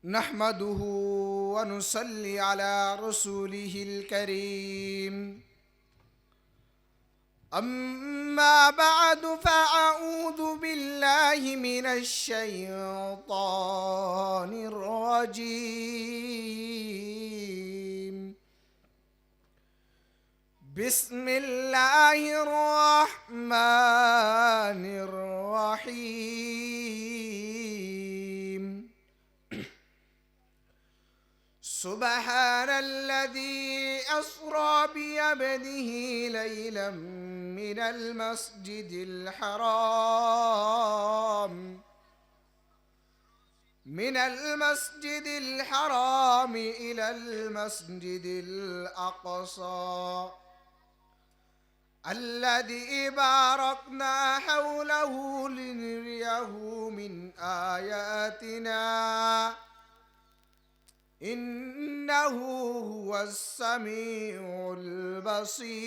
نحمده ونصلي على رسوله الكريم. أما بعد فأعوذ بالله من الشيطان الرجيم. بسم الله الرحمن الرحيم. سبحان الذي أسرى بعبده ليلا من المسجد الحرام إلى المسجد الأقصى الذي باركنا حوله لنريه من آياتنا إنه هو السميع البصير.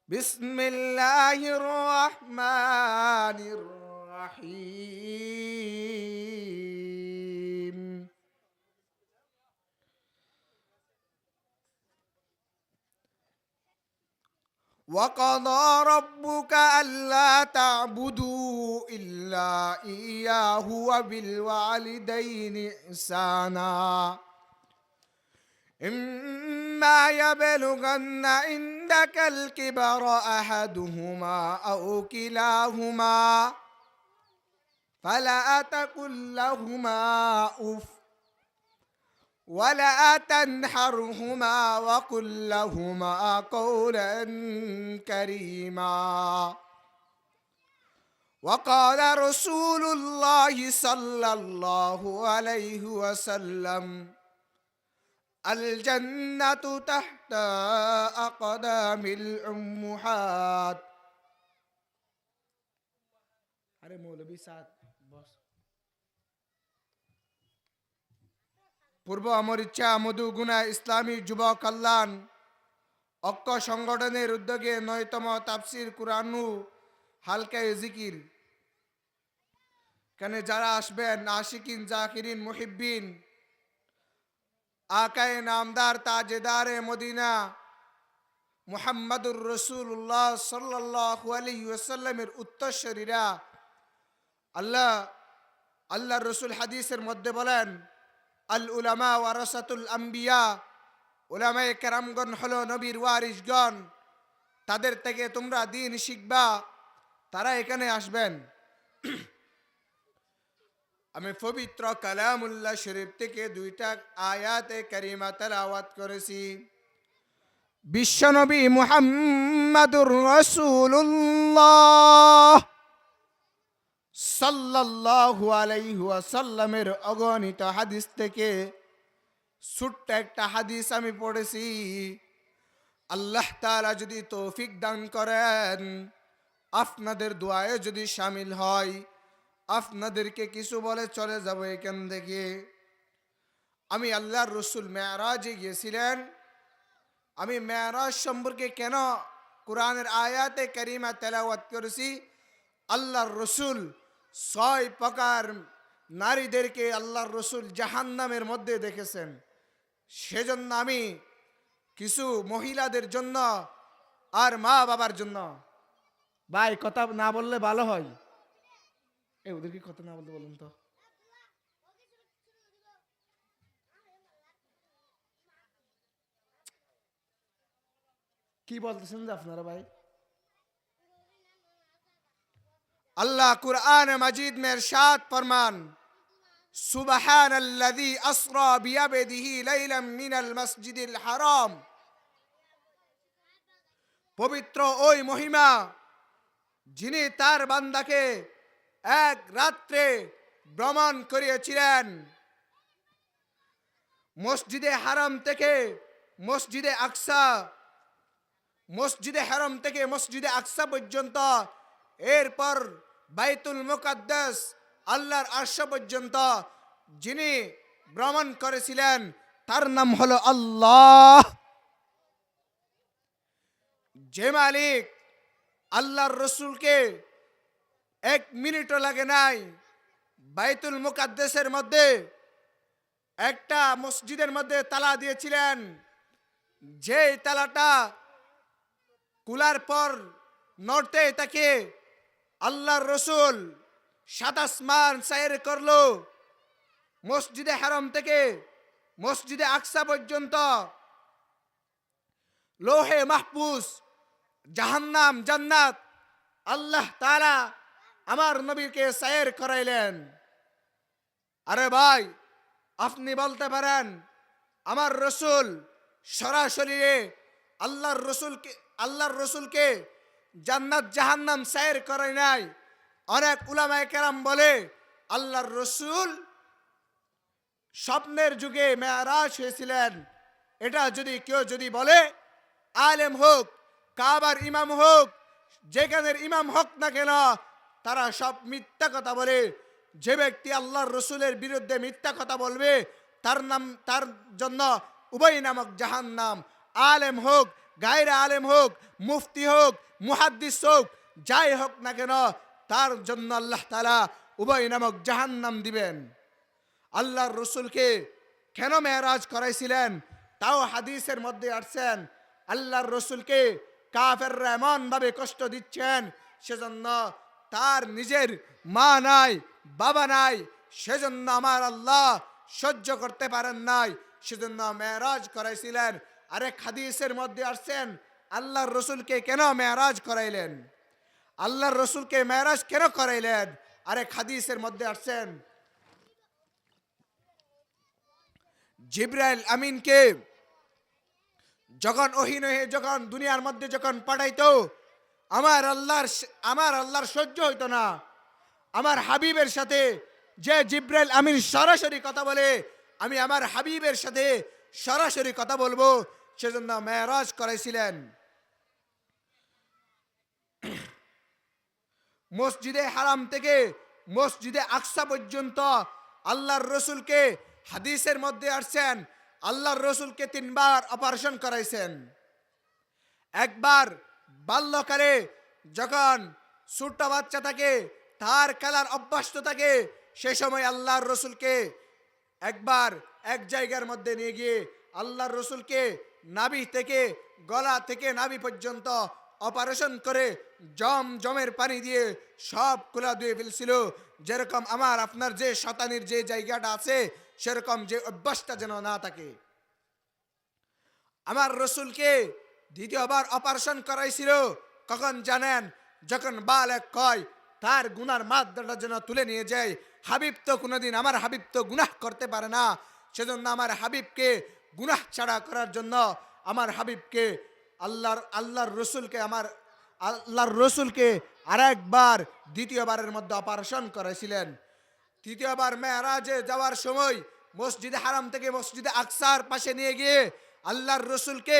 بسم الله الرحمن الرحيم. وقضى ربك ألا تعبدوا إلا إياه وبالوالدين إحسانا إما يبلغن عندك الكبر أحدهما أو كلاهما فلا تقل لهما أف ولا تنحرهما وقل لهما قولا كريما. وقال رسول الله صلى الله عليه وسلم الجنة تحت أقدام الأمهات. अरे मौलवी साहब बस পূর্ব আমর ইচ্ছা মধুগুনা ইসলামী যুব কল্যাণ ঐক্য সংগঠনের উদ্যোগে ৯তম তাফসির কুরআনু হালকায়ে জিকির। এখানে যারা আসবেন আশিকিন জাকিরিন মুহিব্বিন আকায়ে নামদার তাজেদারে মদিনা মুহাম্মাদুর রাসূলুল্লাহ সাল্লাল্লাহু আলাইহি ওয়াসাল্লামের উত্তরসূরিরা। আল্লাহর রাসূল হাদিসের মধ্যে বলেন আল উলামা ওয়ারাসাতুল আম্বিয়া, উলামায়ে কেরামগণ হলো নবীর ওয়ারিসগণ, তাদের থেকে তোমরা দ্বীন শিখবা, তারা এখানে আসবেন। আমি পবিত্র কালামুল্লাহ শরীফ থেকে ২টা আয়াতে কারিমা তেলাওয়াত করেছি। বিশ্বনবী মুহাম্মাদুর রাসূলুল্লাহ সাল্লাল্লাহু আলাইহি ওয়াসাল্লামের অগণিত হাদিস থেকে ছোট্ট একটা হাদিস আমি পড়েছি। আল্লাহ তাআলা যদি তৌফিক দান করেন, আপনাদের দোয়ায় যদি শামিল হয়, আপনাদেরকে কিছু বলে চলে যাব এখান থেকে। আমি আল্লাহর রাসূল মেরাজে গিয়েছিলেন। আমি মেরাজ সম্পর্কে কেন কোরআনের আয়াতে কারিমা তেলাওয়াত করেছি? আল্লাহর রাসূল ৬ প্রকার নারীদেরকে আল্লাহর রাসূল জাহান্নামের মধ্যে দেখেছেন। সেজন্য আমি কিছু মহিলাদের জন্য আর মা বাবার জন্য, ভাই কথা না বললে ভালো হয়, ওদেরকে কথা না বলতে বলুন তো। কি বলতেছেন যে আপনারা ভাই? अल्लाह कुरान मजीद में इरशाद फरमान सुबहानल्लज़ी अस्रा बिअब्दिही लैलन मिनल मस्जिदिल हराम। पवित्र ओई महिमा যিনি তার বান্দাকে এক রাত্রে ভ্রমণ করিয়েছিলেন মসজিদে হারাম থেকে মসজিদে আকসা, মসজিদে হারাম থেকে মসজিদে আকসা পর্যন্ত, এরপর বাইতুল মুকাদ্দাস আল্লাহর আরশ পর্যন্ত যিনি ভ্রমণ করেছিলেন তার নাম হলো আল্লাহ। যে মালিক আল্লাহর রসুলকে 1 মিনিটও লাগে নাই বাইতুল মুকাদ্দাসের মধ্যে একটা মসজিদের মধ্যে তালা দিয়েছিলেন। যেই তালাটা কুলার পর নড়তে তাকে আল্লাহর রসুল 7 আসমান সায়ের করলো। মসজিদে হারাম থেকে মসজিদে আকসা পর্যন্ত লোহে মাহফুজ, জাহান্নাম, জান্নাত আল্লাহ তাআলা আমার নবীকে সায়ের করাইলেন। আরে ভাই, আপনি বলতে পারেন আমার রসুল সরাসরি আল্লাহর রসুলকে জান্নাত জাহান্নাম সায়ের করায় নাই। অনেক উলামায়ে কেরাম বলে আল্লাহর রসুল স্বপ্নের যুগে মেরাজ হয়েছিলেন। এটা যদি কেউ বলে, আলেম হোক, কাবার ইমাম হোক, যেখানের ইমাম হোক না কেন, তারা সব মিথ্যা কথা বলে। যে ব্যক্তি আল্লাহর রসুলের বিরুদ্ধে মিথ্যা কথা বলবে তার জন্য উভয় নামক জাহান্নাম। আলেম হোক, গায়রে আলেম হোক, মুফতি হোক, মুহাদ্দিস হোক, যাই হোক না কেন, তার জন্য আল্লাহ তাআলা উভয় নামক জাহান্নাম দিবেন। আল্লাহর রসুলকে কেন মেরাজ করাইছিলেন তাও হাদিসের মধ্যে আসছেন। আল্লাহর রসুলকে কাফেররা এমন ভাবে কষ্ট দিচ্ছেন, সেজন্য তার নিজের মা নাই, বাবা নাই, সেজন্য আমার আল্লাহ সহ্য করতে পারেন নাই, সেজন্য মেরাজ করাইছিলেন। আরেক হাদিসের মধ্যে আসছেন আল্লাহর রসুলকে কেন মেরাজ করাইলেন, আল্লাহর রসুলকে মেরাজ কেন করাইলেন। আরেক হাদিসের মধ্যে আসছেন জিবরাইল আমিনকে যখন ওহী নহে যখন দুনিয়ার মধ্যে যখন পাঠাইতো, আমার আল্লাহর সহ্য হইতো না। আমার হাবিবের সাথে যে জিবরাইল আমিন সরাসরি কথা বলে, আমি আমার হাবিবের সাথে সরাসরি কথা বলবো, সেজন্য মেরাজ করাইছিলেন। মসজিদে হারাম থেকে মসজিদে আকসা পর্যন্ত আল্লাহর রসুলকে হাদিসের মধ্যে আসছেন আল্লাহর রসুলকে 3 বার অপারেশন করাইছেন। একবার বাল্যকালে যখন ছোট্ট বাচ্চা থাকে, তার খেলার অভ্যস্ত থাকে, সে সময় আল্লাহর রসুলকে একবার এক জায়গার মধ্যে নিয়ে গিয়ে আল্লাহর রসুলকে নাভি থেকে গলা থেকে নাভি পর্যন্ত অপারেশন করে জমের পানি দিয়ে সব কুলা ধুয়ে ফেলছিল। যেরকম আমার আপনার যে শতানির যে জায়গাটা আছে, সেরকম যে অভ্যাসটা যেন না থাকে। আমার রসুলকে দ্বিতীয়বার অপারেশন করাইছিল কখন জানেন? যখন বালেক কয়, তার গুনার মাত্রাটা যেন তুলে নিয়ে যায়। হাবিব তো কোনোদিন, আমার হাবিব তো গুনাহ করতে পারে না, সেজন্য আমার হাবিবকে গুনাহ ছাড়া করার জন্য আমার হাবিবকে আল্লাহর রসুলকে আরেকবার দ্বিতীয়বারের মধ্যে অপারেশন করেছিলেন। তৃতীয়বার মেরাজে যাওয়ার সময় মসজিদে হারাম থেকে মসজিদে আকসার পাশে নিয়ে গিয়ে আল্লাহর রসুলকে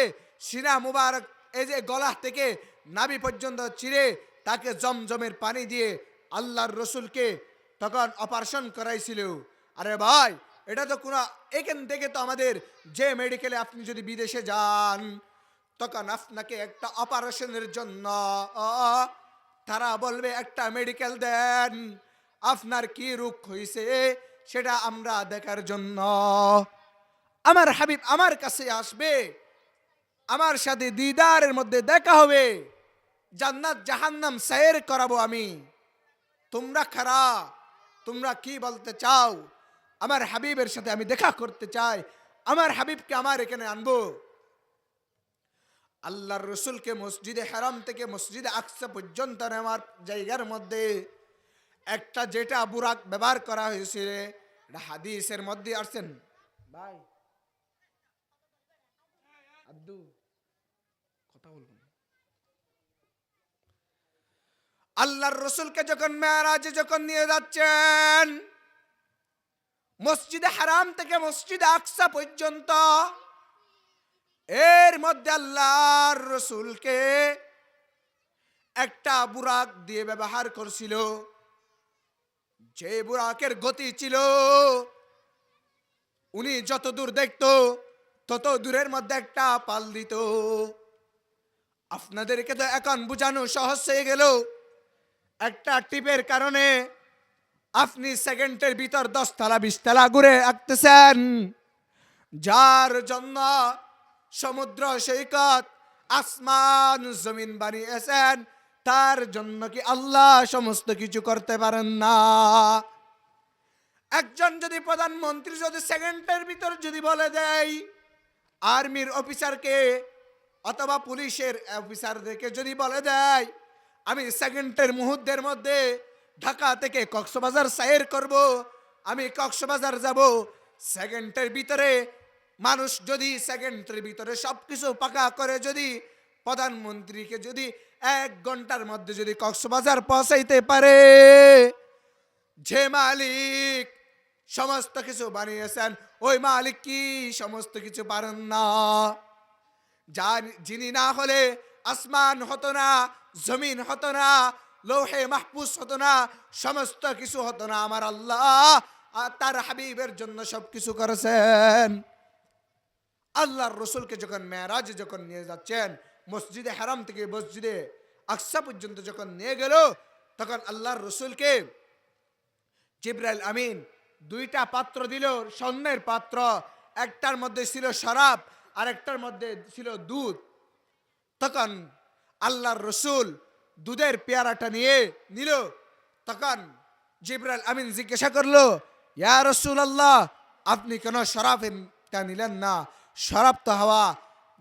সিনা মুবারক, এই যে গলা থেকে নাভি পর্যন্ত চিরে তাকে জমজমের পানি দিয়ে আল্লাহর রসুলকে তখন অপারেশন করাইছিল। আরে ভাই, এটা তো কোনো, এখান থেকে তো আমাদের যে মেডিকেলে আপনি যদি বিদেশে যান, তখন আপনাকে একটা অপারেশনের জন্য তারা বলবে একটা মেডিকেল দেন, আপনার কি রোগ হয়েছে সেটা আমরা দেখার জন্য। আমার হাবিব আমার কাছে আসবে, আমার সাথে দিদারের মধ্যে দেখা হবে, জান্নাত জাহান্নাম সায়ের করাবো আমি। তোমরা খারা, তোমরা কি বলতে চাও? আমার হাবিবের সাথে আমি দেখা করতে চাই, আমার হাবিবকে আমার এখানে আনবো। আল্লাহর রসুলকে মসজিদে হারাম থেকে মসজিদে আকসা পর্যন্ত নেওয়ার জায়গার মধ্যে একটা যেটা বুরাক ব্যবহার করা হয়েছিল, এটা হাদিসের মধ্যে আসছেন। ভাই আব্দু কথা বলবেন। আল্লাহর রসুলকে যখন মেরাজে যখন নিয়ে যাচ্ছেন মসজিদে হারাম থেকে মসজিদে আকসা পর্যন্ত, এর মধ্যে আল্লাহর রসুলকে একটা বুরাক দিয়ে ব্যবহার করছিল, যে বুরাকের গতি ছিল উনি যত দূর দেখতো তত দূরের মধ্যে একটা পাল দিত। আপনাদেরকে তো এখন বোঝানো সহজ হয়ে গেল, একটা টিপের কারণে আপনি সেকেন্ডের ভিতর 10 তলা 20 তলা ঘুরে আঁকতেছেন, যার জন্য সমুদ্র সৈকত আসমান জমিন বানিয়েছেন, তার জন্য কি আল্লাহ সমস্ত কিছু করতে পারেন না? একজন যদি প্রধানমন্ত্রী যদি সেকেন্ডের ভিতর যদি বলে দেয়, আর্মির অফিসারকে অথবা পুলিশের অফিসারদেরকে যদি বলে দেয়, আমি সেকেন্ডের মুহূর্তের মধ্যে ঢাকা থেকে কক্সবাজার সাইর করব, আমি কক্সবাজার যাব, সেকেন্ডের ভিতরে মানুষ যদি সেকেন্ডের ভিতরে সব কিছু পাকা করে যদি প্রধানমন্ত্রীকে যদি 1 ঘন্টার মধ্যে যদি কক্সবাজার পৌঁছাইতে পারে, যে মালিক সমস্ত কিছু বানিয়েছেন ওই মালিক কি সমস্ত কিছু পারেন না? যিনি না হলে আসমান হতো না, জমিন হতো না, লৌহে মাহফুজ হতো না, সমস্ত কিছু হতো না। আমার আল্লাহ তার হাবিবের জন্য সবকিছু করেছেন। আল্লাহর রসুলকে যখন মেরাজে যখন নিয়ে যাচ্ছেন, মসজিদে হারাম থেকে মসজিদে আকসা পর্যন্ত যখন নিয়ে গেল, তখন আল্লাহর রসুলকে জিবরাইল আমিন 2টা পাত্র দিল, স্বর্ণের পাত্র, একটার মধ্যে ছিল শরাব আর একটার মধ্যে ছিল দুধ। তখন আল্লাহর রসুল দুধের পেয়ারাটা নিয়ে নিল। তখন জিবরাইল আমিন জিজ্ঞাসা করলো, ইয়া রাসূলুল্লাহ, আপনি কেন শরাবটা নিলেন না? শরাব তো হওয়া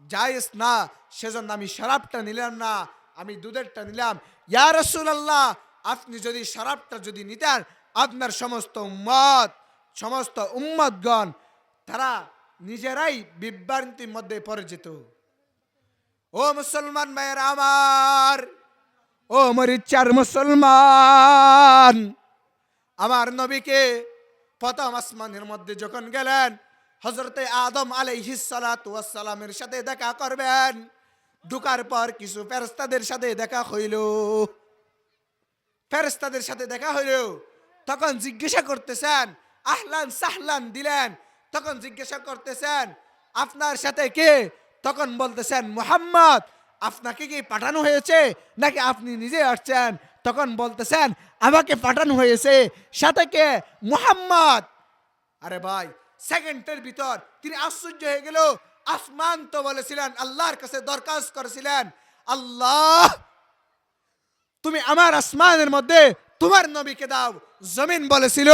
জায়েজ না, সেজন্য আমি শরাবটা নিলাম না, আমি দুধেরটা নিলাম। ইয়া রাসূলুল্লাহ, আপনি যদি শরাবটা যদি নিতেন, আপনার সমস্ত উম্মতগণ তারা নিজেরাই বিভ্রান্তির মধ্যে পড়ে যেত। ও মুসলমান ভাইয়েরা আমার, ও মরিচার মুসলমান, আমার নবীকে প্রথম আসমানের মধ্যে যখন গেলেন, হযরতে আদম আলাইহিস সালাতু ওয়াস সালামের সাথে দেখা করবেন, ঢোকার পর কিছু ফেরেশতাদের সাথে দেখা হইল। ফেরেশতাদের সাথে দেখা হইল, তখন জিজ্ঞাসা করতেছেন, আহলান সাহলান দিলেন। তখন জিজ্ঞাসা করতেছেন, আপনার সাথে কে? তখন বলতেছেন, মুহাম্মদ। আপনাকে কি পাঠানো হয়েছে নাকি আপনি নিজে আসছেন? তখন বলতেছেন, আমাকে পাঠানো হয়েছে। সাথে কে? মুহাম্মদ। আরে ভাই, সেকেন্ডের ভিতর তিনি আশ্চর্য হয়ে গেল। আসমান তো বলেছিলেন, আল্লাহর কাছে দরখাস্ত করেছিলেন, আল্লাহ তুমি আমার আসমানের মধ্যে তোমার নবীকে দাও। জমিন বলেছিল,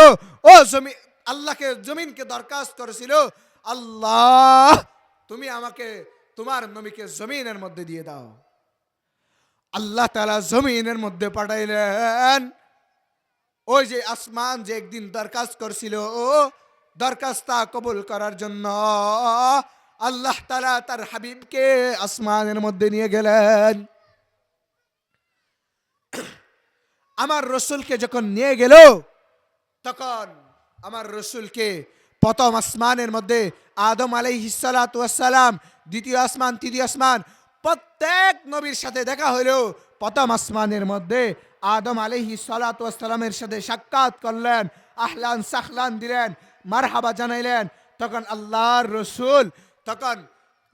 ও জমিন, আল্লাহকে জমিনকে দরখাস্ত করেছিল, আল্লাহ তুমি আমাকে তোমার নবীকে জমিনের মধ্যে দিয়ে দাও। আল্লাহ তাআলা জমিনের মধ্যে পাঠাইলেন। ওই যে আসমান যে একদিন দরখাস্ত করছিল, ও দরখাস্ত কবুল করার জন্য আল্লাহ তাআলা তার হাবিবকে আসমানের মধ্যে নিয়ে গেলেন। আমার রসুলকে যখন নিয়ে গেল, তখন আমার রসুলকে প্রথম আসমানের মধ্যে আদম আলাইহিস সালাতু ওয়াস সালাম, দ্বিতীয় আসমান, তৃতীয় আসমান, প্রত্যেক নবীর সাথে দেখা হইল। প্রথম আসমানের মধ্যে আদম আলাইহিস সালাতু ওয়াস সালামের সাথে সাক্ষাৎ করলেন, আহলান সাহলান দিলেন, মারহাবা জানাইলেন। তখন আল্লাহর রসুল, তখন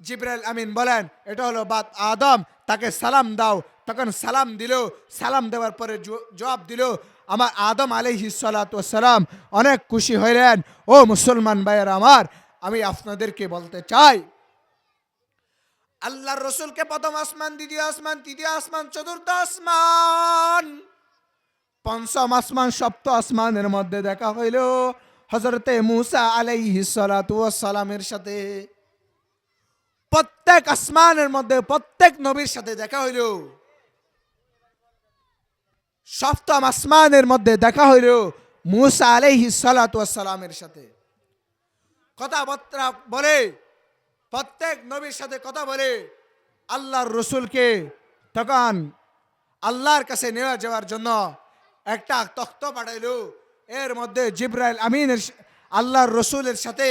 জিবরাইল আমিন বলেন, এটা হলো বাত আদম, তাকে সালাম দাও। তখন সালাম দিল। সালাম দেওয়ার পরে জবাব দিল। আমার আদম আলাইহিস সালাতু ওয়াস সালাম অনেক খুশি হইলেন। ও মুসলমান ভাইয়েরা আমার, আমি আপনাদেরকে বলতে চাই, আল্লাহর রসুলকে প্রথম আসমান, দ্বিতীয় আসমান, তৃতীয় আসমান, চতুর্থ আসমান, পঞ্চম আসমান, সপ্তম আসমানের মধ্যে দেখা হইল হযরতে মূসা আলাইহিস সালাতু ওয়াস সালামের সাথে। প্রত্যেক আসমানের মধ্যে প্রত্যেক নবীর সাথে দেখা হইল। সপ্তম আসমানের মধ্যে দেখা হইল মূসা আলাইহিস সালাতু ওয়াস সালামের সাথে। কথাবার্তা বলে, প্রত্যেক নবীর সাথে কথা বলে আল্লাহর রসুলকে তখন আল্লাহর কাছে নিয়ে যাওয়ার জন্য একটা তখ্ত পাঠাইল। এর মধ্যে জিবরাইল আমিনের আল্লাহর রসুলের সাথে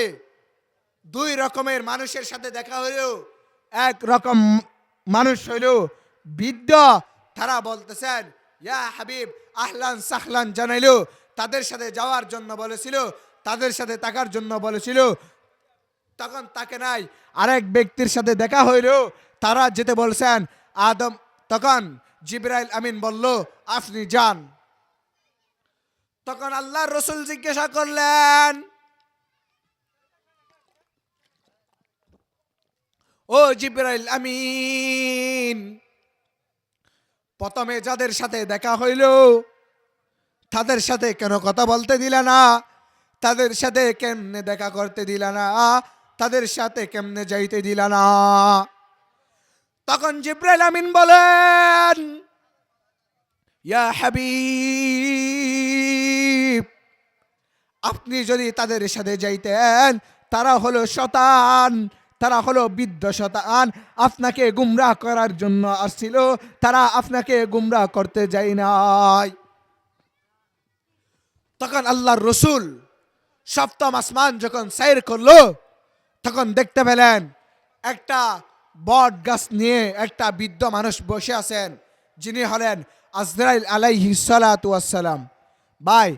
2 রকমের মানুষের সাথে দেখা হইল। এক রকম মানুষ হইল বৃদ্ধ, তারা বলতেছেন, ইয়া হাবিব, আহলান সাহলান জানাইল, তাদের সাথে যাওয়ার জন্য বলেছিল, তাদের সাথে থাকার জন্য বলেছিল। তখন তাকে নাই, আরেক ব্যক্তির সাথে দেখা হইল, তারা যেতে বলছেন, আদম তখন জিবরাইল আমিন বলল, আপনি যান। তখন আল্লাহর রসুল জিজ্ঞাসা করলেন, ও জিবরাইল আমিন, প্রথমে যাদের সাথে দেখা হইল তাদের সাথে কেন কথা বলতে দিলা না? তাদের সাথে কেমনে দেখা করতে দিলা না? তাদের সাথে কেমনে যাইতে দিলা না? তখন জিবরাইল আমিন বলেন, ইয়া হাবিব, আপনি যদি তাদের সাথে যাইতেন, তারা হলো শয়তান, তারা হলো বিদ্য শয়তান, আপনাকে গুমরাহ করার জন্য আসছিল, তারা আপনাকে গুমরাহ করতে যায় নাই। তখন আল্লাহর রসুল সপ্তম আসমান যখন সাইর করলো, তখন দেখতে পেলেন একটা বট গাছ নিয়ে একটা বৃদ্ধ মানুষ বসে আছেন, যিনি হলেন আজরাইল আলাইহিস সালাতু ওয়াস সালাম। ভাই,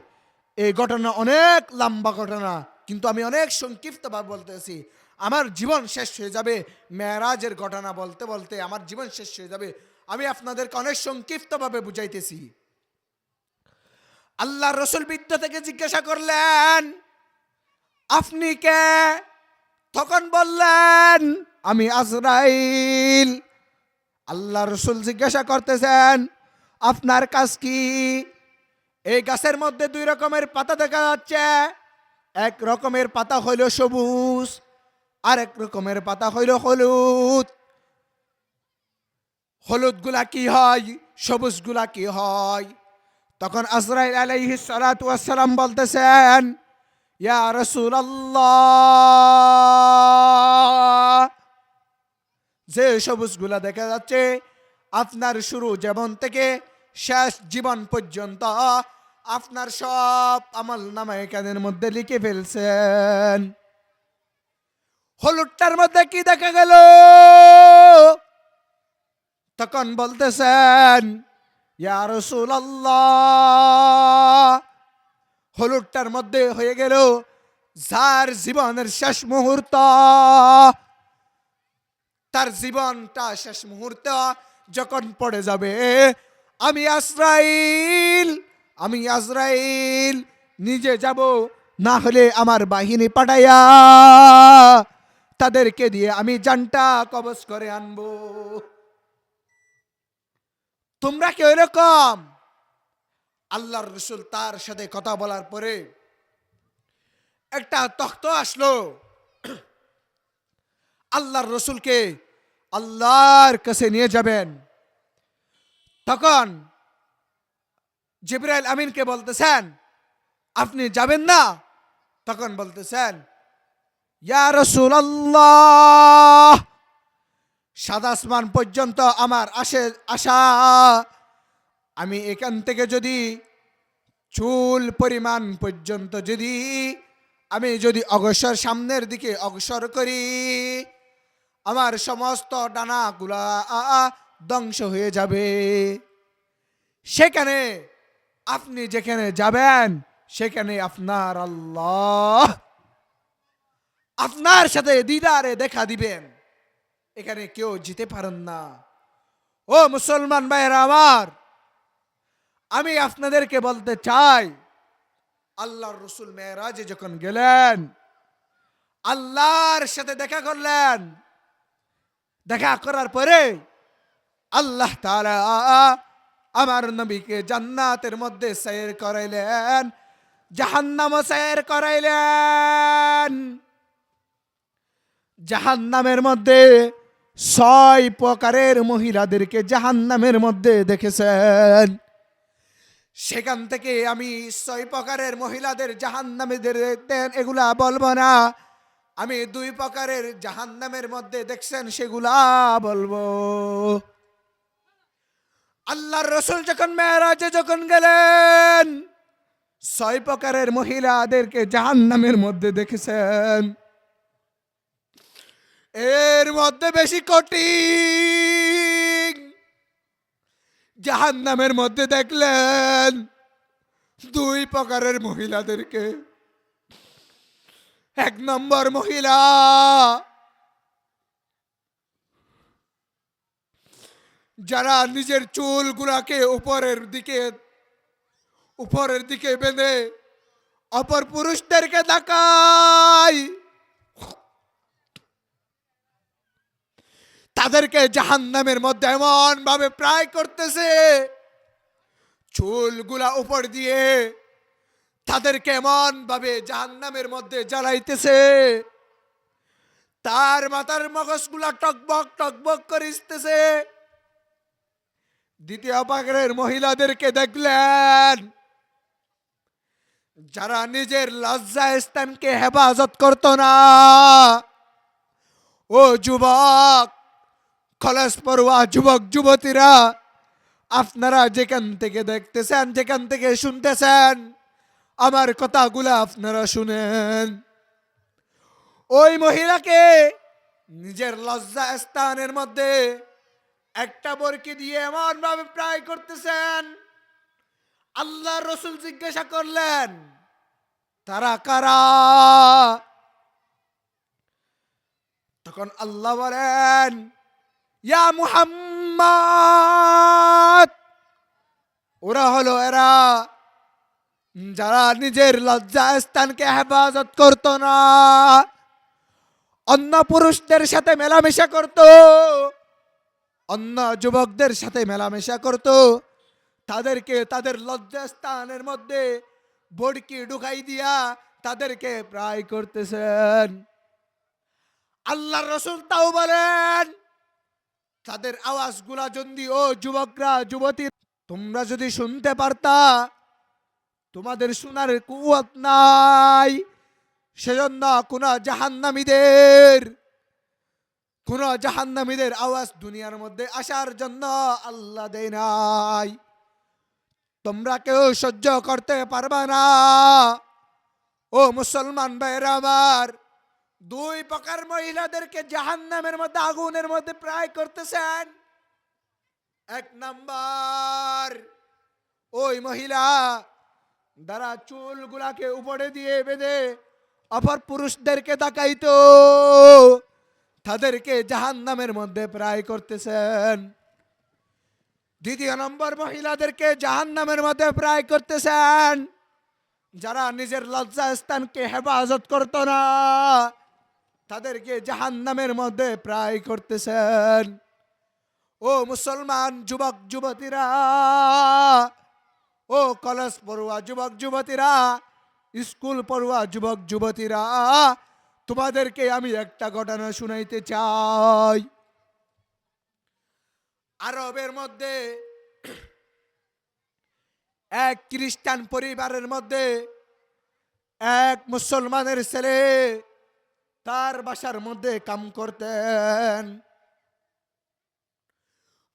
এই ঘটনা অনেক লম্বা ঘটনা, কিন্তু আমি অনেক সংক্ষিপ্তভাবে বলতেছি। আমার জীবন শেষ হয়ে যাবে মেরাজের ঘটনা বলতে বলতে, আমার জীবন শেষ হয়ে যাবে। আমি আপনাদেরকে অনেক সংক্ষিপ্তভাবে বুঝাইতেছি। আল্লাহ রসুল বৃদ্ধ থেকে জিজ্ঞাসা করলেন, আপনি কে? তখন বললেন, আমি আজরাইল। আল্লাহ রসুল জিজ্ঞাসা করতেছেন, আপনার কাজ কি? এই গাছের মধ্যে দুই রকমের পাতা দেখা যাচ্ছে। এক রকমের পাতা হইল সবুজ, আর এক রকমের পাতা হইল হলুদ। হলুদ গুলা কি হয়, সবুজ গুলা কি হয়? তখন আজরাইল আলাইহিস সালাতু ওয়াস সালাম বলতেছেন, ইয়া রাসূলুল্লাহ, যে সবুজ গুলা দেখা যাচ্ছে, আপনার শুরু জীবন থেকে শেষ জীবন পর্যন্ত আপনার সব আমল নামায়ে কাদের মধ্যে লিখে ফেলছেন। হলুদটার মধ্যে কি দেখা গেল? তখন বলতেছেন, ইয়া রাসূলুল্লাহ, হলুদটার মধ্যে হয়ে গেল যার জীবনের শেষ মুহূর্ত, তার জীবনটা শেষ মুহূর্ত যখন পড়ে যাবে, আমি আজরাইল নিজে যাব, না হলে আমার বাহিনী পাঠাইয়া তাদেরকে দিয়ে আমি জানটা কবজ করে আনবো। তোমরা কি ওইরকম? আল্লাহর রসুল তার সাথে কথা বলার পরে একটা তখ্ত আসলো। আল্লাহর রসুলকে আল্লাহর কাছে নিয়ে যাবেন। তখন জিবরাইল আমিনকে বলতেছেন, আপনি যাবেন না? তখন বলতেছেন, ইয়া রাসূলুল্লাহ, সাত আসমান পর্যন্ত আমার আশা, আমি এখান থেকে যদি চুল পরিমাণ পর্যন্ত আমি যদি অগ্রসর সামনের দিকে অগ্রসর করি, আমার সমস্ত ডানাগুলা ধ্বংস হয়ে যাবে। সেখানে আপনি যেখানে যাবেন, সেখানে আপনার আল্লাহ আপনার সাথে দিদারে দেখা দিবেন। এখানে কেউ যেতে পারেন না। ও মুসলমান ভাইয়েরা আমার, আমি আপনাদেরকে বলতে চাই, আল্লাহর রসুল মেরাজে যখন গেলেন, আল্লাহর সাথে দেখা করলেন। দেখা করার পরে আল্লাহ তাআলা আমার নবীকে জান্নাতের মধ্যে সৈর করাইলেন, জাহান্নামও সৈর করাইলেন। জাহান্নামের মধ্যে 6 প্রকারের মহিলাদেরকে জাহান্নামের মধ্যে দেখেছেন। সেখান থেকে আমি 6 প্রকারের মহিলাদের জাহান্নামীদের এগুলা বলবো না, আমি 2 প্রকারের জাহান্নামের মধ্যে দেখছেন সেগুলা বলবো। আল্লাহর রসুল যখন মেরাজে যখন গেলেন, 6 প্রকারের মহিলাদেরকে জাহান্নামের মধ্যে দেখেছেন। এর মধ্যে বেশি কঠিন জাহান্নামের মধ্যে দেখলেন 2 প্রকারের মহিলাদেরকে। 1 নম্বর মহিলা, যারা নিজের চুলগুলাকে উপরের দিকে বেঁধে অপর পুরুষদেরকে তাকায়, তাদেরকে জাহান্নামের মধ্যে এমন ভাবে প্রায় করতেছে, চুলগুলা উপর দিয়ে তাদেরকে এমন ভাবে জাহান্নামের মধ্যে জ্বালাইতেছে, তার মাথার মগজগুলা টকবক টকবক করিতেছে। দ্বিতীয় পাগড়ের মহিলাদেরকে দেখলেন, যারা নিজের লজ্জা স্থানকে হেফাজত করত না। ও যুবক, কলেজ পড়ুয়া যুবক যুবতীরা, আপনারা যেখান থেকে দেখতেছেন, যেখান থেকে শুনতেছেন, আমার কথাগুলো আপনারা শুনেন। ওই মহিলাকে নিজের লজ্জা স্থানের মধ্যে একটা বরকি দিয়ে এমন ভাবে প্রায় করতেছেন। আল্লাহ রসুল জিজ্ঞাসা করলেন, তারা কারা? তখন আল্লাহ বলেন, ইয়া মুহাম্মদ, ওরা হলো এরা যারা নিজের লজ্জা স্থানকে হেফাজত করত না, অন্য পুরুষদের সাথে মেলামেশা করত, অন্য যুবকদের সাথে মেলামেশা করত, তাদেরকে তাদের লজ্জাস্থানের মধ্যে বড়কি ঢুকাই দিয়া তাদেরকে প্রায় করতেছেন। আল্লাহর রাসূল তাও বলেন, তাদের আওয়াজগুলা যদি, ও যুবকরা যুবতী, তোমরা যদি শুনতে পারতা, তোমাদের শোনার কুওয়াত নাই, সেজন্য কোন জাহান্নামীদের আওয়াজ দুনিয়ার মধ্যে আসার জন্য আল্লাহ দেয় নাই। তোমরা কেউ সহ্য করতে পারবা না। ও মুসলমান ভাইরা আমার, দুই প্রকার মহিলাদেরকে জাহান্নামের মধ্যে, আগুনের মধ্যে প্রায় করতেছেন। এক নাম্বার, ওই মহিলা দ্বারা চুলগুলাকে উপরে দিয়ে বেঁধে অপর পুরুষদেরকে তাকাইতো, তাদেরকে জাহান্নামের মধ্যে প্রায় করতেছেন। দ্বিতীয় নম্বর, মহিলাদেরকে জাহান্নামের মধ্যে প্রায় করতেছেন যারা নিজের লজ্জা স্থানকে হেফাজত করত না, তাদেরকে জাহান্নামের মধ্যে প্রায় করতেছেন। ও মুসলমান যুবক যুবতীরা, ও কলেজ পড়ুয়া যুবক যুবতীরা, স্কুল পড়ুয়া যুবক যুবতীরা, তোমাদেরকে আমি একটা ঘটনা শুনাইতে চাই। আরবের মধ্যে এক খ্রিস্টান পরিবারের মধ্যে এক মুসলমানের ছেলে তার বাসার মধ্যে কাম করতেন।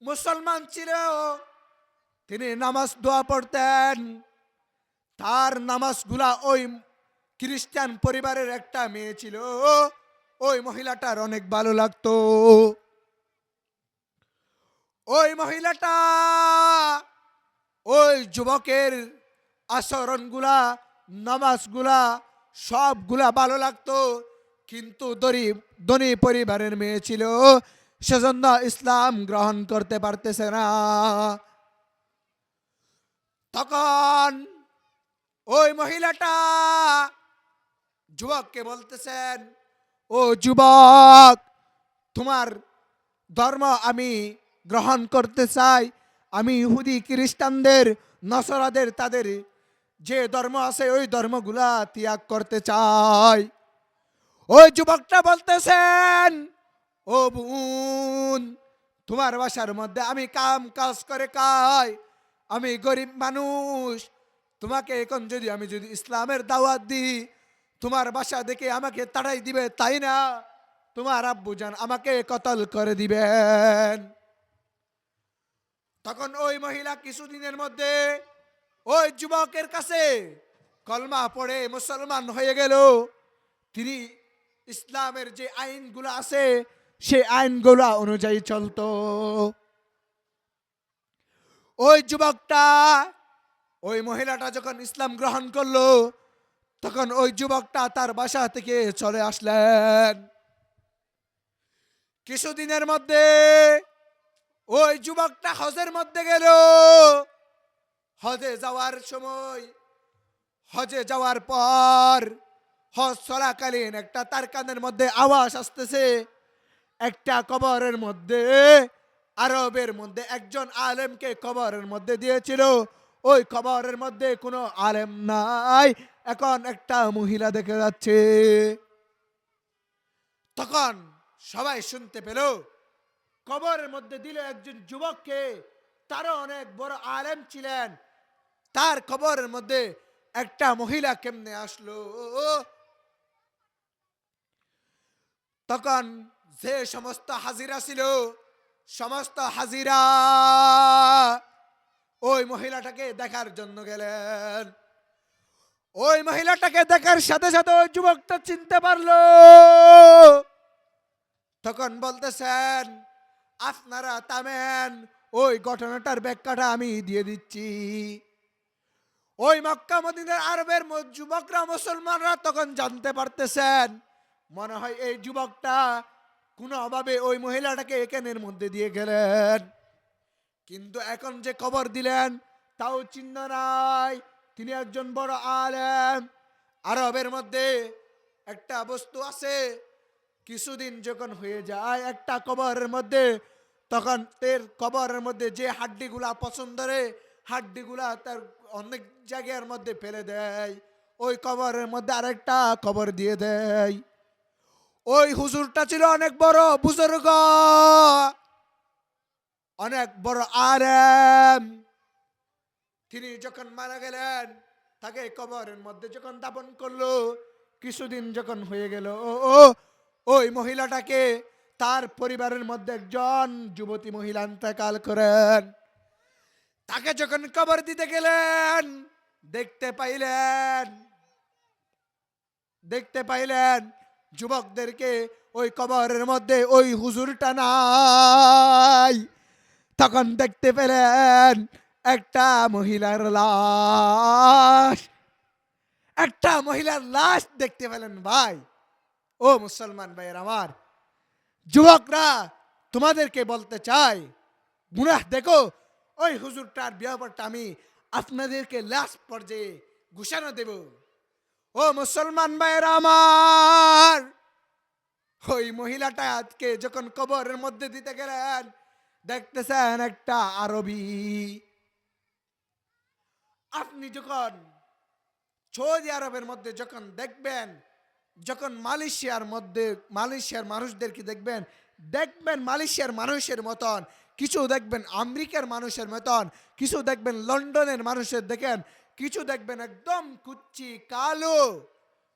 মুসলমান ছিল, তিনি নামাজ দোয়া পড়তেন। তার নামাজগুলা ওই খ্রিস্টান পরিবারের একটা মেয়ে ছিল, ওই মহিলাটার অনেক ভালো লাগতো। ওই মহিলাটা ওই যুবকের আচরণগুলা, নামাজগুলা সবগুলা ভালো লাগতো, কিন্তু ধনী পরিবারের মেয়ে ছিল, সেজন্য ইসলাম গ্রহণ করতে পারতেছে না। তখন ওই মহিলাটা যুবককে বলতেছেন, ও যুবক, তোমার ধর্ম আমি গ্রহণ করতে চাই, আমি ইহুদি খ্রিস্টানদের, নসরাদের, তাদের যে ধর্ম আছে ওই ধর্মগুলা ত্যাগ করতে চাই। ওই যুবকটা বলতেছেন, ও বোন, তোমার বাসার মধ্যে আমি কাম কাজ করে খাই, আমি গরিব মানুষ, তোমাকে এখন আমি যদি ইসলামের দাওয়াত দিই, তোমার বাসা দেখে আমাকে তাড়াই দিবে, তাই না? তোমার আব্বুজান আমাকে কতল করে দিবেন। তখন ওই মহিলা কিছুদিনের মধ্যে ওই যুবকের কাছে কলমা পড়ে মুসলমান হয়ে গেল। তিনি ইসলামের যে আইনগুলো আছে সেই আইনগুলো অনুযায়ী চলতো। ওই যুবকটা, ওই মহিলাটা যখন ইসলাম গ্রহণ করলো, তখন ওই যুবকটা তার বাসা থেকে চলে আসলেন। কিছুদিনের মধ্যে ওই যুবকটা হজের মধ্যে গেল। হজে যাওয়ার সময়, হজে যাওয়ার পর হজ চলাকালীন একটা তার কানের মধ্যে আওয়াজ আসতেছে, একটা কবরের মধ্যে, আরবের মধ্যে একজন আলেমকে কবরের মধ্যে দিয়েছিল, ওই কবরের মধ্যে কোনো আলেম নাই, এখন একটা মহিলা দেখে যাচ্ছে। তখন সবাই শুনতে পেল কবরের মধ্যে দিল একজন যুবককে, তারও অনেক বড় আলেম ছিলেন, তার কবরের মধ্যে একটা মহিলা কেমনে আসলো। তখন যে সমস্ত হাজিরা ছিল, সমস্ত হাজিরা ওই মহিলাটাকে দেখার জন্য গেলেন। ওই মহিলাটাকে দেখার সাথে সাথে ওই যুবকটা চিনতে পারলো। তখন বলতেছেন, আপনারা থামেন, ওই ঘটনাটার ব্যাখ্যাটা আমি দিয়ে দিচ্ছি। ওই মক্কা মদিনার আরবের যুবকরা, মুসলমানরা তখন জানতে পারতেছেন মনে হয় এই যুবকটা কোনো অভাবে ওই মহিলাটাকে এখানের মধ্যে দিয়ে গেলেন, কিন্তু এখন যে খবর দিলেন তাও চিহ্ন নাই, তিনি একজন বড় আলেম। আরবের মধ্যে একটা বস্তু আছে, কিছুদিন যখন হয়ে যায় একটা কবরের মধ্যে, তখন তের কবরের মধ্যে যে হাড্ডিগুলা পছন্দ হাড্ডিগুলা তার অনেক জায়গার মধ্যে ফেলে দেয়, ওই কবরের মধ্যে আরেকটা কবর দিয়ে দেয়। ওই হুজুরটা ছিল অনেক বড় বুজুর্গ, অনেক বড় আলেম। তিনি যখন মারা গেলেন, তাকে কবরের মধ্যে যখন দাফন করলো, কিছুদিন যখন হয়ে গেল, ওই মহিলাটাকে তার পরিবারের মধ্যে একজন যুবতী মহিলা ইন্তেকাল করেন। তাকে যখন কবর দিতে গেলেন, দেখতে পাইলেন যুবকদেরকে ওই কবরের মধ্যে ওই হুজুরটা নাই। তখন দেখতে পেলেন একটা মহিলার লাশ, একটা মহিলার লাশ দেখতে পেলেন। ভাই, ও মুসলমান ভাইয়ের আমার, যুবকরা, তোমাদেরকে বলতে চাই, গুনাহ দেখো, ওই হুজুরটার ব্যাপারটা আমি আপনাদেরকে লাস্ট পর্যায়ে ঘোষণা দেব। ও মুসলমান ভাইয়ের আমার, ওই মহিলাটা আজকে যখন কবরের মধ্যে দিতে গেলেন, দেখতেছেন একটা আরবি। আপনি যখন সৌদি আরবের মধ্যে যখন দেখবেন, যখন মালয়েশিয়ার মানুষদেরকে দেখবেন মালয়েশিয়ার মানুষের মতন, কিছু দেখবেন আমেরিকার মানুষের মতন, কিছু দেখবেন লন্ডনের মানুষের, দেখেন কিছু দেখবেন একদম কুচ্চি কালো।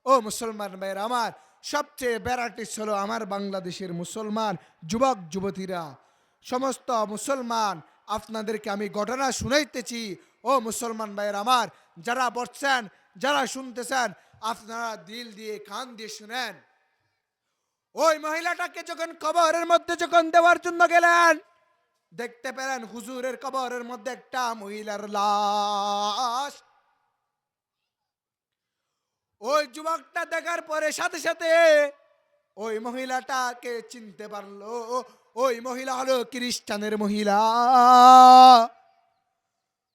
ও মুসলমান ভাইয়ের আমার, সবচেয়ে ভ্যারাইটিস হলো আমার বাংলাদেশের মুসলমান যুবক যুবতীরা। সমস্ত মুসলমান আপনাদেরকে আমি ঘটনা শুনাইতেছি। ও মুসলমান ভাইয়ের আমার, যারা বসছেন, যারা শুনতেছেন, আপনারা দিল দিয়ে কান দিয়ে শুনেন। ওই মহিলাটাকে যখন কবরের মধ্যে যখন দেওয়ার জন্য গেলেন, দেখতে পেলেন হুজুরের কবরের মধ্যে একটা মহিলার লাশ। ওই যুবকটা দেখার পরে সাথে সাথে ওই মহিলাটাকে চিনতে পারলো, ওই মহিলা হলো খ্রিস্টানের মহিলা।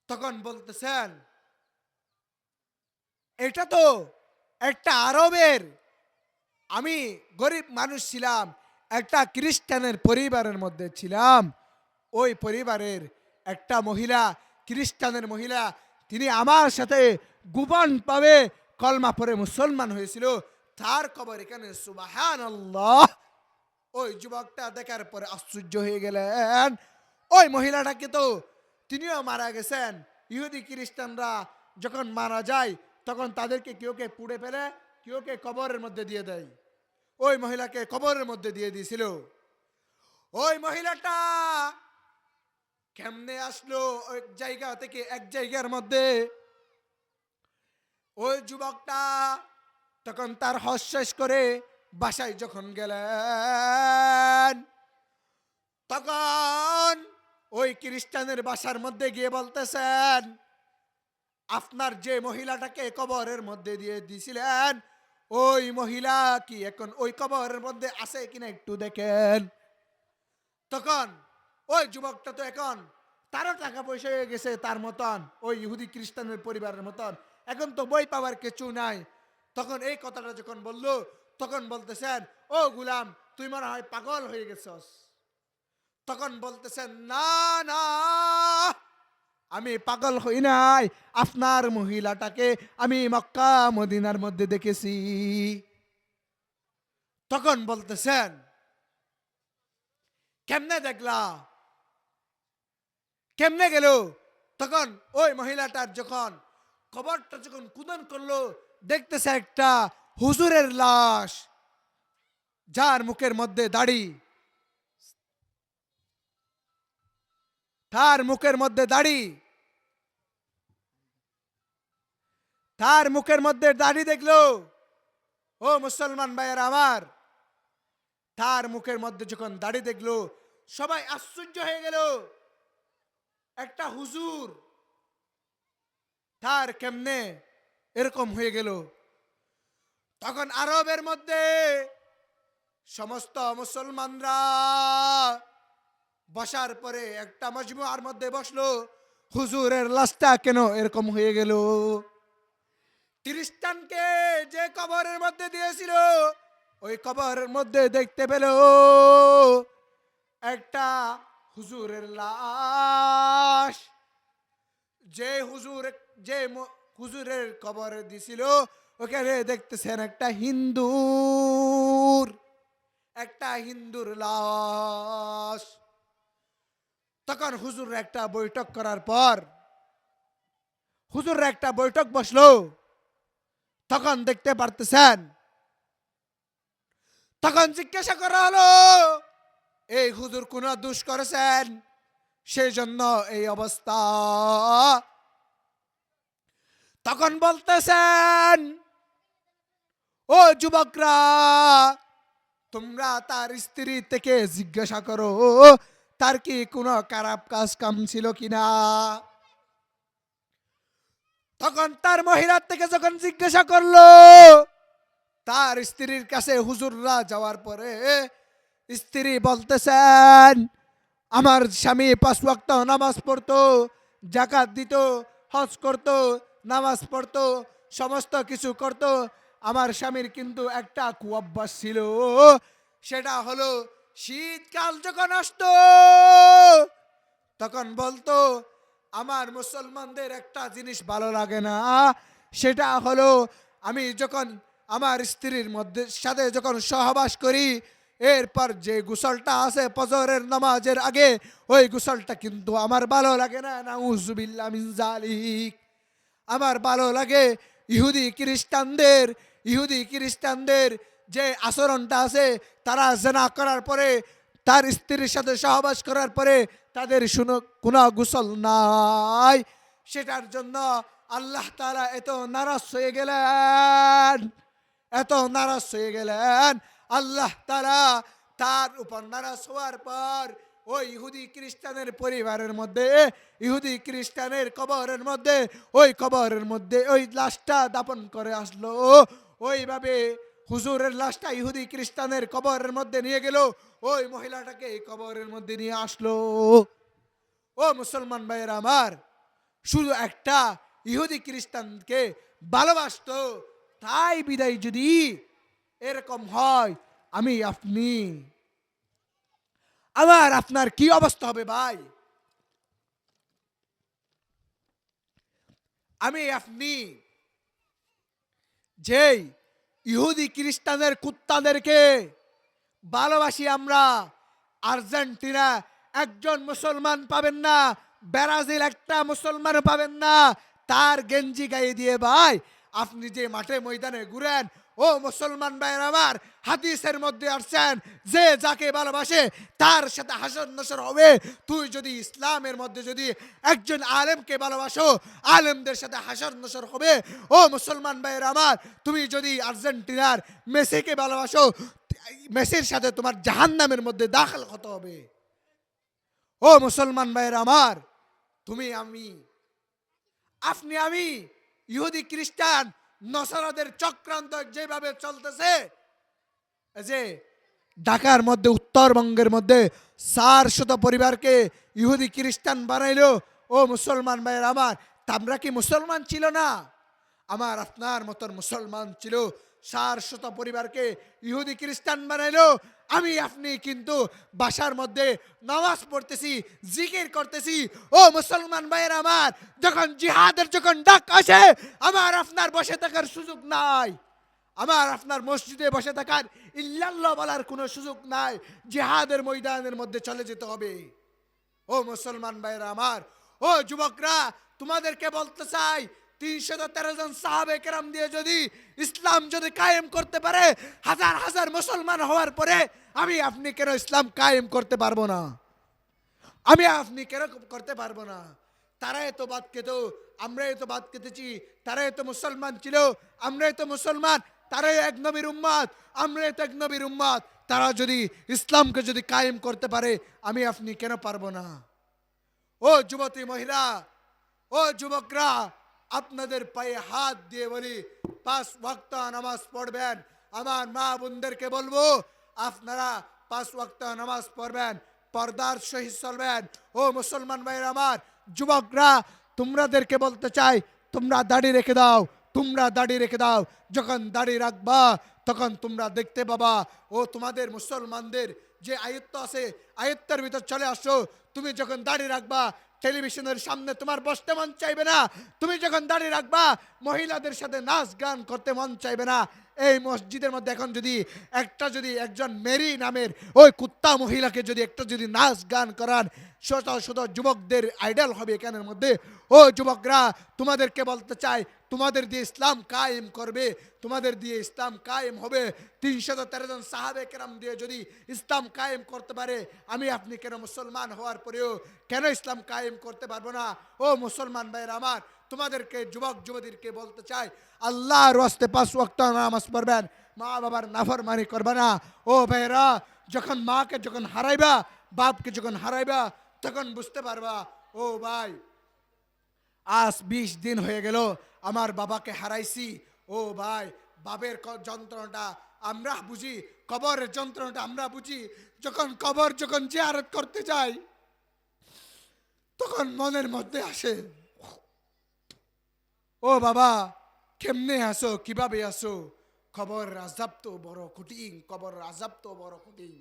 তখন বলতেছেন, এটা তো একটা আরবের, আমি গরিব মানুষ ছিলাম, একটা খ্রিস্টানের পরিবারের মধ্যে ছিলাম, ওই পরিবারের একটা মহিলা, খ্রিস্টানের মহিলা, তিনি আমার সাথে গোপন পাবে কলমা পরে মুসলমান হয়েছিল, তার খবর এখানে। সুবহানাল্লাহ। ওই যুবকটা দেখার পরে আশ্চর্য হয়ে গেলেন। ওই মহিলাটাকে তো তিনিও মারা গেছেন। ইহুদি খ্রিস্টানরা যখন মারা যায়, তখন তাদেরকে কেউকে পুড়ে ফেলে, কেউকে কবরের মধ্যে দিয়ে দেয়। ওই মহিলাকে কবরের মধ্যে দিয়ে দিয়েছিল। ওই মহিলাটা কেমনে আসলো এক জায়গা থেকে এক জায়গার মধ্যে? ওই যুবকটা তখন তার হজ শেষ করে বাসায় যখন গেলেন, তখন ওই খ্রিস্টানের বাসার মধ্যে গিয়ে বলতেছেন, আপনার যে মহিলাটাকে কবরের মধ্যে দিয়ে দিয়েছিলেন, ওই মহিলা কি এখন ওই কবরের মধ্যে আছে কিনা একটু দেখেন। তখন ওই যুবকটা তো এখন তারও টাকা পয়সা হয়ে গেছে তার মতন, ওই ইহুদি খ্রিস্টানের পরিবারের মতন, এখন তো বই পাওয়ার কিছু নাই। তখন এই কথাটা যখন বলল, তখন বলতেছেন, ও গুলাম, তুই মনে হয় পাগল হয়ে গেছস। তখন বলতেছেন, না না, আমি পাগল হই নাই, আপনার মহিলাটাকে আমি মক্কা মদিনার মধ্যে দেখেছি। তখন বলতেছেন, কেমনে দেখলা, কেমনে গেল? তখন ওই মহিলাটার যখন কবরটা যখন কুদন করলো, দেখতেছে একটা হুজুরের লাশ, যার মুখের মধ্যে দাড়ি, তার মুখের মধ্যে দাড়ি, তার মুখের মধ্যে দাড়ি দেখলো। ও মুসলমান ভাইয়ের আমার, তার মুখের মধ্যে যখন দাড়ি দেখলো, সবাই আশ্চর্য হয়ে গেল। একটা হুজুর, তার কেমনে এরকম হয়ে গেল? তখন আরবের মধ্যে সমস্ত মুসলমানরা বসার পরে একটা মজমুয়ার মধ্যে বসলো, হুজুরের লাশটা কেন এরকম হয়ে গেল? খ্রিস্টানকে যে কবরের মধ্যে দিয়েছিল, ওই কবরের মধ্যে দেখতে পেল একটা হুজুরের লাশ। যে হুজুর, যে হুজুরের কবরে দিছিল, ওখানে দেখতেছেন একটা হিন্দুর লাশ। তখন হুজুর একটা বৈঠক করার পর, হুজুর একটা বৈঠক বসলো। তখন দেখতে পারতেছেন, তখন জিজ্ঞাসা করা হলো, এই হুজুর কোন দোষ করেছেন সেই জন্য এই অবস্থা? তখন বলতেছেন, ও যুবকরা, তোমরা তার স্ত্রী থেকে জিজ্ঞাসা করো তার কি কোনো খারাপ কাজ কাম ছিল কিনা। তখন তার মহিলার থেকে যখন জিজ্ঞাসা করলো, তার স্ত্রীর কাছে হুজুররা যাওয়ার পরে স্ত্রী বলতেছেন, আমার স্বামী 5 ওয়াক্ত নামাজ পড়তো, যাকাত দিত, হজ করতো, নামাজ পড়তো, সমস্ত কিছু করতো। আমার স্বামীর কিন্তু একটা কুঅভ্যাস ছিল, সেটা হলো শীতকাল যখন আসতো তখন বলতো, আমার মুসলমানদের একটা জিনিস ভালো লাগে না, সেটা হলো আমি যখন আমার স্ত্রীর মধ্যে সাথে যখন সহবাস করি, এরপর যে গোসলটা আছে ফজরের নামাজের আগে, ওই গোসলটা কিন্তু আমার ভালো লাগে না। নাউজুবিল্লাহ মিন জালিক। আমার ভালো লাগে ইহুদি খ্রিস্টানদের যে আচরণটা আছে, তারা জেনা করার পরে, তার স্ত্রীর সাথে সহবাস করার পরে তাদের কোনো গোসল নাই। সেটার জন্য আল্লাহ তাআলা এত নারাজ হয়ে গেলেন, এত নারাজ হয়ে গেলেন। আল্লাহ তাআলা তার উপর নারাজ হওয়ার পর ওই ইহুদি খ্রিস্টানের পরিবারের মধ্যে, ইহুদি খ্রিস্টানের কবরের মধ্যে, ওই কবরের মধ্যে ওই লাশটা দাপন করে আসলো। ওইভাবে হুজুরের লাশটা ইহুদি খ্রিস্টানের কবরের মধ্যে নিয়ে গেল, ওই মহিলাটাকে এই কবরের মধ্যে নিয়ে আসলো। ও মুসলমান ভাইয়েরা আমার, শুধু একটা ইহুদি খ্রিস্টানকে ভালোবাসতো, তাই বিদায় যদি এরকম হয়, আমি আপনি, আমার আপনার কি অবস্থা হবে ভাই? আমি আপনি যেই ইহুদি খ্রিস্টানের কুত্তাদেরকে ভালোবাসি আমরা, আর্জেন্টিনা একজন মুসলমান পাবেন না, ব্রাজিল একটা মুসলমান পাবেন না তার গেঞ্জি গায়ে দিয়ে ভাই আপনি যে মাঠে ময়দানে ঘুরেন। ও মুসলমান ভাইয়ের আমার, হাদিসের মধ্যে আসছেন, যে যাকে ভালোবাসে তার সাথে হাসর নসর হবে। তুই যদি ইসলামের মধ্যে যদি একজন আলেমকে ভালোবাসো, আলেমদের সাথে হাসর নসর হবে। ও মুসলমান ভাইয়ের আমার, তুমি যদি আর্জেন্টিনার মেসিকে ভালোবাসো, মেসির সাথে তোমার জাহান্নামের মধ্যে দাখিল হতে হবে। ও মুসলমান ভাইয়ের আমার, তুমি আমি, আপনি আমি, ইহুদি খ্রিস্টান নসারাদের চক্রান্ত যেভাবে চলতেছে, যে ঢাকার মধ্যে, উত্তরবঙ্গের মধ্যে 400 পরিবারকে ইহুদি খ্রিস্টান বানাইলো। ও মুসলমান ভাইয়ের আমার, আমরা কি মুসলমান ছিল না? আমার আপনার মতন মুসলমান ছিল। 400 পরিবারকে ইহুদি খ্রিস্টান বানাইলো। আমি আপনি কিন্তু বাসার মধ্যে নামাজ পড়তেছি, জিকির করতেছি। ও মুসলমান ভাইয়ের আমার, যখন জিহাদের যখন ডাক আসে, আমার আপনার বসে থাকার সুযোগ নাই। আমার আপনার মসজিদে বসে থাকার ইল্লাল্লাহ বলার কোনো সুযোগ নাই। জিহাদের ময়দানের মধ্যে চলে যেতে হবে। ও মুসলমান ভাইরা আমার, ও যুবকরা, তোমাদেরকে বলতে চাই, 313 জন সাহাবে কেরাম দিয়ে যদি ইসলাম যদি কায়েম করতে পারে, হাজার হাজার মুসলমান হওয়ার পরে আমি আপনি কেন ইসলাম কায়েম করতে পারবো না? আমি আপনি কেন করতে পারবো না? তারাই তো বাদ খেত, আমরাই তো বাদ খেতেছি। তারাই তো মুসলমান ছিল, আমরাই তো মুসলমান। তারাই এক নবীর উম্মত, আমরাই তো এক নবীর উম্মত। তারা যদি ইসলামকে যদি কায়েম করতে পারে, আমি আপনি কেন পারবো না? ও যুবতী মহিলা, ও যুবকরা, আপনাদের পায়ে হাত দিয়ে বলি, 5 ওয়াক্ত নামাজ পড়বেন। আমার মা বোনদেরকে বলবো, আপনারা 5 ওয়াক্ত নামাজ পড়বেন, পর্দার সহিত চলবেন। ও মুসলমান ভাইয়ের আমার, যুবকরা, তোমাদেরকে বলতে চাই, তোমরা দাড়ি রেখে দাও, তোমরা দাড়ি রেখে দাও। যখন দাড়ি রাখবা, তখন তোমরা দেখতে পাবা ও তোমাদের মুসলমানদের যে আয়ত্ত আছে, আয়ত্তের ভিতর চলে আসো। তুমি যখন দাড়ি রাখবা, টেলিভিশনের সামনে তোমার বসতে মন চাইবে না। তুমি যখন দাড়ি রাখবা, মহিলাদের সাথে নাচ গান করতে মন চাইবে না। এই মসজিদের মধ্যে এখন যদি একজন মেরি নামের ওই কুত্তা মহিলাকে যদি একটা যদি নাচ গান করান, শত শত যুবকদের আইডল হবে এখানের মধ্যে। ও যুবকরা, তোমাদেরকে বলতে চাই, তোমাদের দিয়ে ইসলাম কায়েম করবে, তোমাদের দিয়ে ইসলাম কায়েম হবে। 313 জন সাহাবে কেরাম দিয়ে যদি ইসলাম কায়েম করতে পারে, আমি আপনি কেন মুসলমান হওয়ার পরেও কেন ইসলাম কায়েম করতে পারবো না? ও মুসলমান ভাইরা আমার, তোমাদেরকে যুবক যুবতীদেরকে বলতে চাই, আল্লাহর ওয়াস্তে 5 ওয়াক্ত নামাজ পড়বেন, মা বাবার নাফরমানি করবে না। ও ভাইরা, যখন মাকে যখন হারাইবা, বাপকে যখন হারাইবা, তখন বুঝতে পারবা, ও ভাই, আজ 20 দিন হয়ে গেল আমার বাবাকে হারাইছি। ও ভাই, বাবের যন্ত্রণাটা আমরা বুঝি, কবরের যন্ত্রণাটা আমরা বুঝি। যখন কবর যখন জিয়ারত করতে যাই, তখন মনের মধ্যে আসে, ও বাবা, কেমনে আসো, কিভাবে আসো? কবর আযাব তো বড় কঠিন, কবর আযাব তো বড় কঠিন।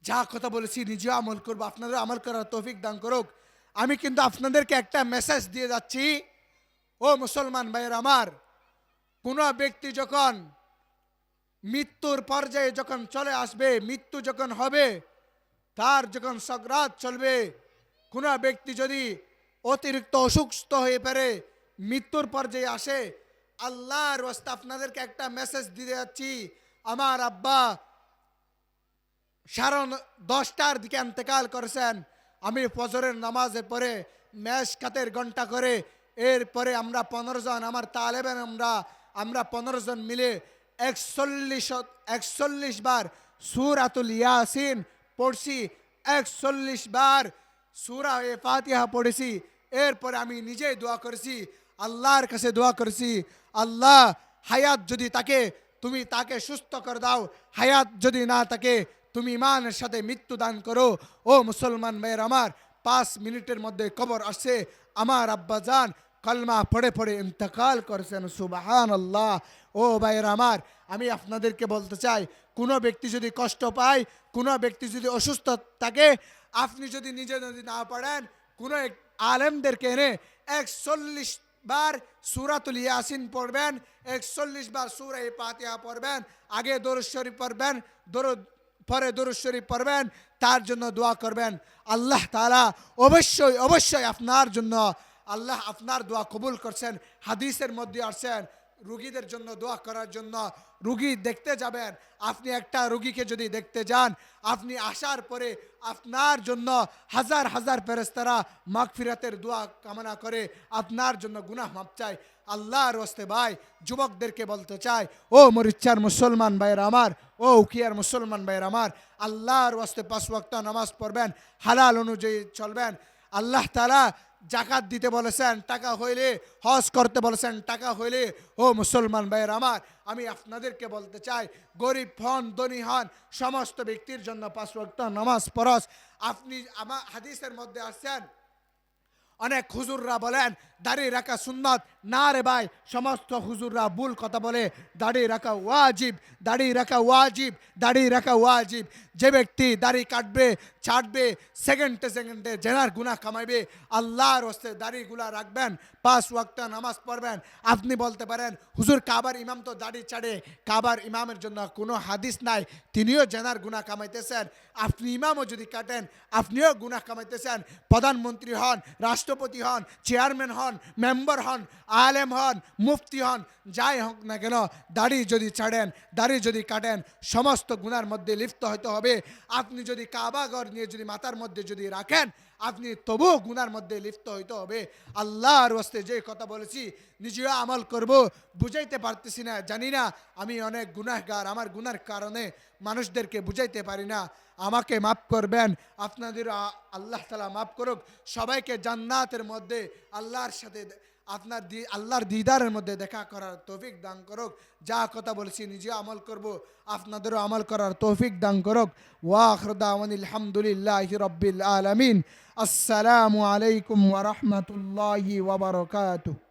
যা কথা বলেছি নিজে আমল করবো, আপনাদের আমল করার তৌফিক দান করুক। আমি কিন্তু আপনাদেরকে একটা মেসেজ দিয়ে যাচ্ছি, ও মুসলমান ভাইয়ের আমার, কোন ব্যক্তি যখন মৃত্যুর পর্যায়ে যখন চলে আসবে, মৃত্যু যখন হবে, তার যখন সকরাত চলবে, কোন ব্যক্তি যদি অতিরিক্ত অসুস্থ হয়ে পারে, মৃত্যুর পর্যায়ে আসে, আল্লাহর ওয়াস্তে আপনাদেরকে একটা মেসেজ দিয়ে যাচ্ছি। আমার আব্বা 10:30টার দিকে ইন্তেকাল করেছেন। আমি ফজরের নামাজের পরে মেশকাতের ঘন্টা করে, এরপরে আমরা 15 জন, আমার তালেবেন, আমরা 15 জন মিলে 41 বার সূরাতুল ইয়াসিন পড়ছি, 41 বার সূরা ফাতিহা পড়েছি। এরপরে আমি নিজেই দোয়া করেছি, আল্লাহর কাছে দোয়া করেছি, আল্লাহ, হায়াত যদি তাকে, তুমি তাকে সুস্থ করে দাও। হায়াত যদি না থাকে, তুমি ইমানের সাথে মৃত্যু দান করো। ও মুসলমান ভাইয়ের আমার, 5 মিনিটের মধ্যে কবর আসছে। আমার আব্বা জান কলমা পড়ে পড়ে ইন্তেকাল করেছেন। সুবহানাল্লাহ। ও ভাইয়ের আমার, আমি আপনাদেরকে বলতে চাই, কোনো ব্যক্তি যদি কষ্ট পায়, কোনো ব্যক্তি যদি অসুস্থ থাকে, আপনি যদি নিজে যদি না পড়েন, কোনো এক আলেমদেরকে এনে 41 বার সূরাতুল ইয়াসিন পড়বেন, 41 বার সূরা ফাতিহা পড়বেন, আগে দরুদ শরীফ পড়বেন, পরে দরুদ শরীফ পড়বেন, তার জন্য দোয়া করবেন। আল্লাহ তাআলা অবশ্যই অবশ্যই আপনার জন্য, আল্লাহ আপনার দোয়া কবুল করছেন। হাদিসের মধ্যে আসছেন, রুগীদের জন্য দোয়া করার জন্য। রুগী দেখতে যাবেন, আপনি একটা রুগীকে যদি দেখতে যান, আপনি আসার পরে আপনার জন্য হাজার হাজার ফেরেশতারা মাগফিরাতের দোয়া কামনা করে, আপনার জন্য গুনাহ মাফ চায়। আল্লাহর ওয়াস্তে ভাই, যুবকদেরকে বলতে চাই, ও মরিচ্চার মুসলমান ভাইয়ের আমার, ও উকিয়ার মুসলমান ভাইয়ের আমার, আল্লাহর ওয়াস্তে 5 ওয়াক্ত নামাজ পড়বেন, হালাল অনুযায়ী চলবেন। আল্লাহ তাআলা জাকাত দিতে বলেছেন, টাকা হইলে হজ করতে বলেছেন, টাকা হইলে। ও মুসলমান ভাইয়ের আমার, আমি আপনাদেরকে বলতে চাই, গরিব হন ধনী হন, সমস্ত ব্যক্তির জন্য 5 ওয়াক্ত নামাজ ফরজ। আপনি আমার হাদিসের মধ্যে আসছেন, অনেক হুজুররা বলেন দাড়ি রাখা সুন্নত। না রে ভাই, সমস্ত হুজুররা ভুল কথা বলে। দাড়ি রাখা ওয়াজিব, দাড়ি রাখা ওয়াজিব, দাড়ি রাখা ওয়াজিব। যে ব্যক্তি দাড়ি কাটবে, ছাড়বে, সেকেন্ডে সেকেন্ডে জেনার গুনাহ কামাইবে। আল্লাহর হস্তে দাড়িগুলা রাখবেন, 5 ওয়াক্ত নামাজ পড়বেন। আপনি বলতে পারেন হুজুর কাবার ইমাম তো দাড়ি ছাড়ে। কাবার ইমামের জন্য কোনো হাদিস নাই, তিনিও জেনার গুনাহ কামাইতেছেন। আপনি ইমামও যদি কাটেন, আপনিও গুনাহ কামাইতেছেন। প্রধানমন্ত্রী হন, রাষ্ট্রপতি হন, চেয়ারম্যান হন, মেম্বার হন, আলেম হন, মুফতি হন, যাই হোক না কেন, দাড়ি যদি ছাড়েন, দাড়ি যদি কাটেন, সমস্ত গুনার মধ্যে লিপ্ত হতে হবে। আপনি যদি কাবাঘর নিয়ে যদি মাথার মধ্যে যদি রাখেন, আপনি তবুও গুনার মধ্যে লিপ্ত হইতে হবে। আল্লাহর ওয়াস্তে যে কথা বলেছি নিজেও আমল করব। বুঝাইতে পারতেছি না, জানি না, আমি অনেক গুনাহগার, আমার গুনার কারণে মানুষদেরকে বুঝাইতে পারি না। আমাকে মাফ করবেন, আপনাদের আল্লাহ তাআলা মাফ করুক। সবাইকে জান্নাতের মধ্যে আল্লাহর সাথে আল্লাহর দিদারের মধ্যে দেখা করার তৌফিক দান করুক। যা কথা বলেছি নিজে আমল করব, আপনাদেরও আমল করার তৌফিক দান করুক। ওয়া আখিরু দাওয়ানিল হামদুলিল্লাহি রাব্বিল আলামিন। আসসালামু আলাইকুম ওয়া রাহমাতুল্লাহি ওয়া বারাকাতুহু।